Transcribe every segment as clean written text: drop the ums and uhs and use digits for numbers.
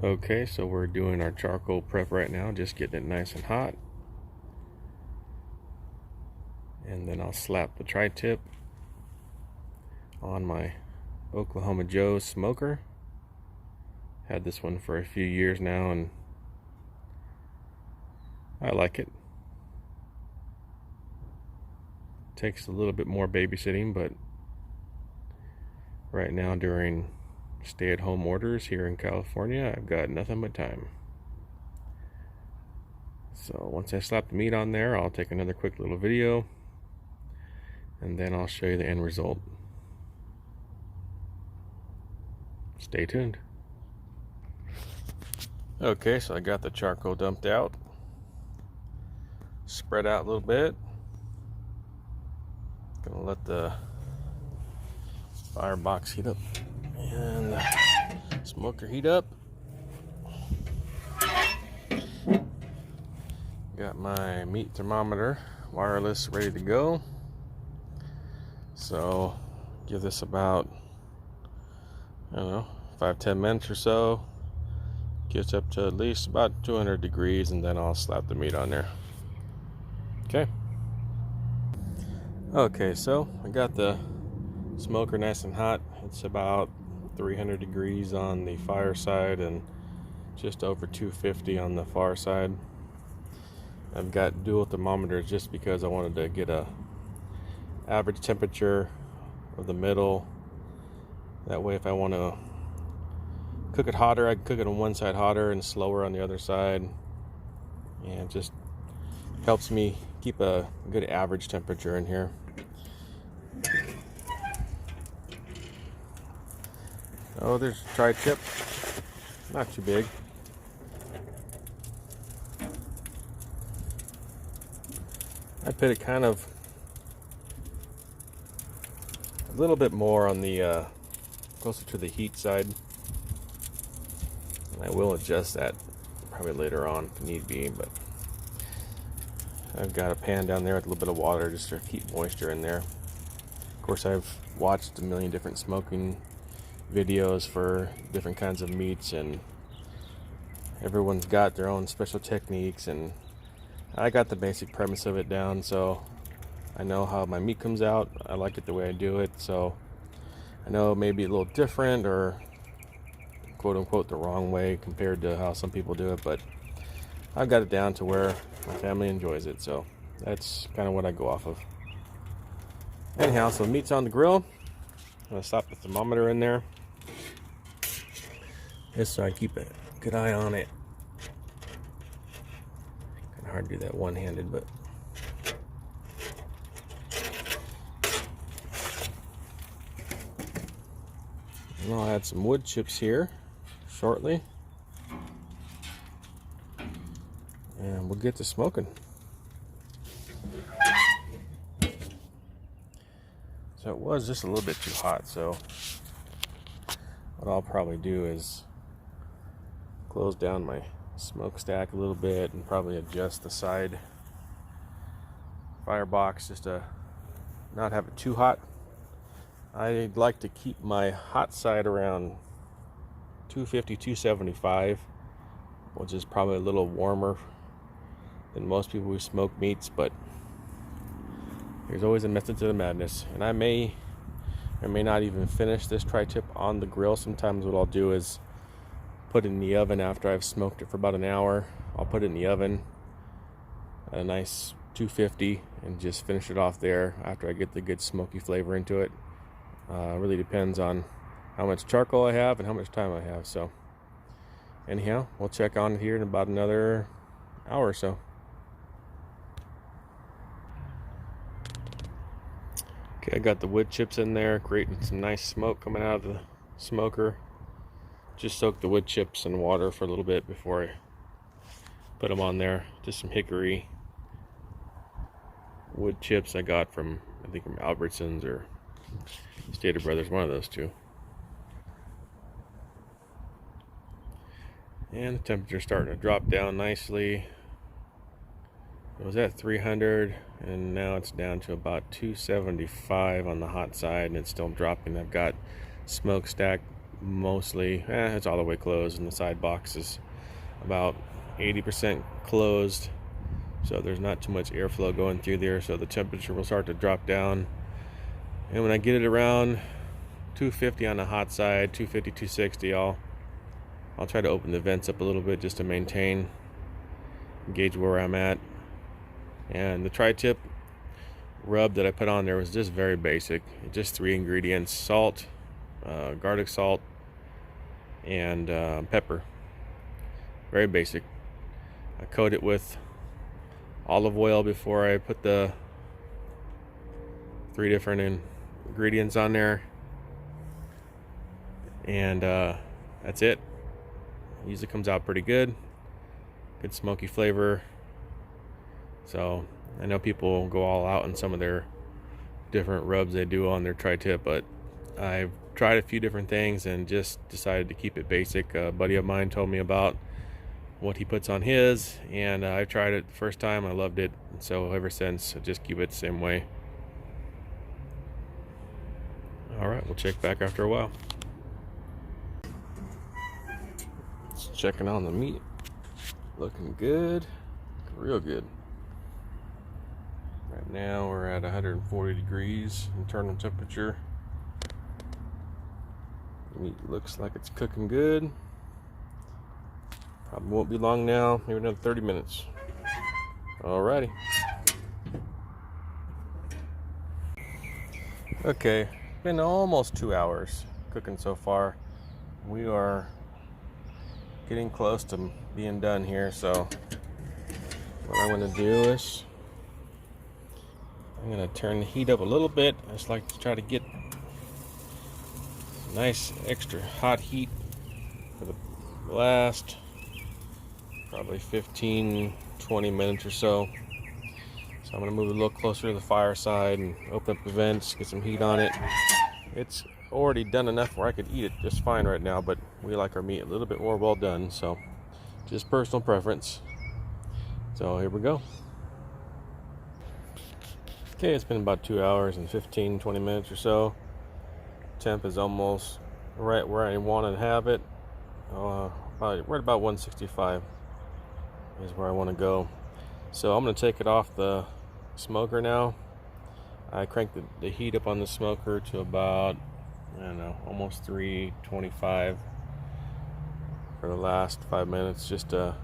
Okay, so we're doing our charcoal prep right now, just getting it nice and hot. And then I'll slap the tri-tip on my Oklahoma Joe smoker. Had this one for a few years now and I like it. Takes a little bit more babysitting, but right now during stay-at-home orders here in California, I've got nothing but time. So once I slap the meat on there, I'll take another quick little video and then I'll show you the end result. Stay tuned. Okay, so I got the charcoal dumped out, spread out a little bit. Gonna let the firebox heat up and the smoker heat up. Got my meat thermometer wireless ready to go. So give this about, I don't know, 5-10 minutes or so. Gets up to at least about 200 degrees and then I'll slap the meat on there. Okay, so I got the smoker nice and hot. It's about 300 degrees on the fire side and just over 250 on the far side. I've got dual thermometers just because I wanted to get a average temperature of the middle. That way if I want to cook it hotter, I can cook it on one side hotter and slower on the other side. And it just helps me keep a good average temperature in here. Oh, there's a tri-tip. Not too big. I put it kind of a little bit more on the closer to the heat side. And I will adjust that probably later on if need be, but I've got a pan down there with a little bit of water just to keep moisture in there. Of course, I've watched a million different smoking videos for different kinds of meats, and everyone's got their own special techniques, and I got the basic premise of it down, so I know how my meat comes out. I like it the way I do it, so I know it may be a little different or quote unquote the wrong way compared to how some people do it, but I've got it down to where my family enjoys it, so that's kind of what I go off of. Anyhow, so meat's on the grill. I'm gonna slap the thermometer in there just so I keep a good eye on it. Kind of hard to do that one-handed, but and I'll add some wood chips here shortly, and we'll get to smoking. So it was just a little bit too hot, so what I'll probably do is close down my smokestack a little bit and probably adjust the side firebox just to not have it too hot. I'd like to keep my hot side around 250, 275, which is probably a little warmer than most people who smoke meats, but there's always a method to the madness. And I may or may not even finish this tri-tip on the grill. Sometimes what I'll do is put it in the oven after I've smoked it for about an hour. I'll put it in the oven at a nice 250 and just finish it off there after I get the good smoky flavor into it. Really depends on how much charcoal I have and how much time I have. So anyhow, we'll check on it here in about another hour or so. Okay, I got the wood chips in there, creating some nice smoke coming out of the smoker. Just soak the wood chips in water for a little bit before I put them on there. Just some hickory wood chips I got from, I think from Albertsons or Stater Brothers, one of those two. And the temperature's starting to drop down nicely. It was at 300 and now it's down to about 275 on the hot side, and it's still dropping. I've got smokestack mostly, it's all the way closed, and the side box is about 80% closed, so there's not too much airflow going through there, so the temperature will start to drop down. And when I get it around 250 on the hot side, 250, 260, I'll try to open the vents up a little bit just to maintain, gauge where I'm at. And the tri-tip rub that I put on there was just very basic, just 3 ingredients: salt, garlic salt, and pepper. Very basic. I coat it with olive oil before I put the 3 different ingredients on there, and that's it. Usually comes out pretty good smoky flavor. So I know people go all out on some of their different rubs they do on their tri-tip, but I've tried a few different things and just decided to keep it basic. A buddy of mine told me about what he puts on his, and I tried it the first time. I loved it, and so ever since I just keep it the same way. All right, we'll check back after a while. Just checking on the meat. Looking good, real good. Right now we're at 140 degrees internal temperature. Meat looks like it's cooking good. Probably won't be long now, maybe another 30 minutes. Alrighty. Okay, been almost 2 hours cooking so far. We are getting close to being done here, so what I'm going to do is I'm going to turn the heat up a little bit. I just like to try to get nice extra hot heat for the last probably 15-20 minutes or so. So I'm going to move a little closer to the fireside and open up the vents, get some heat on it. It's already done enough where I could eat it just fine right now, but we like our meat a little bit more well done, so just personal preference. So here we go. Okay, it's been about 2 hours and 15-20 minutes or so. Temp is almost right where I want to have it. Probably right about 165 is where I want to go. So I'm going to take it off the smoker now. I cranked the heat up on the smoker to about, I don't know, almost 325 for the last 5 minutes, just to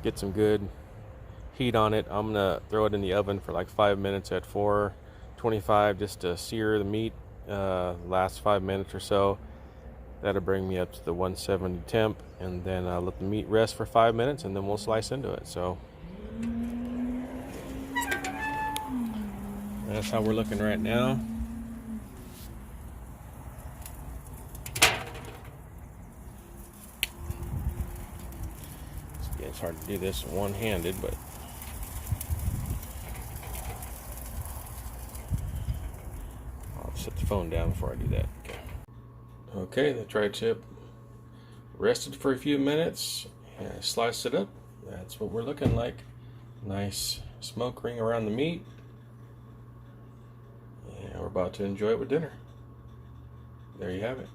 get some good heat on it. I'm gonna throw it in the oven for like 5 minutes at 425 just to sear the meat. Last 5 minutes or so, that'll bring me up to the 170 temp, and then I'll let the meat rest for 5 minutes, and then we'll slice into it. So that's how we're looking right now. It's hard to do this one-handed, but I'll set the phone down before I do that. Okay, the tri-tip rested for a few minutes, and I sliced it up. That's what we're looking like. Nice smoke ring around the meat. And we're about to enjoy it with dinner. There you have it.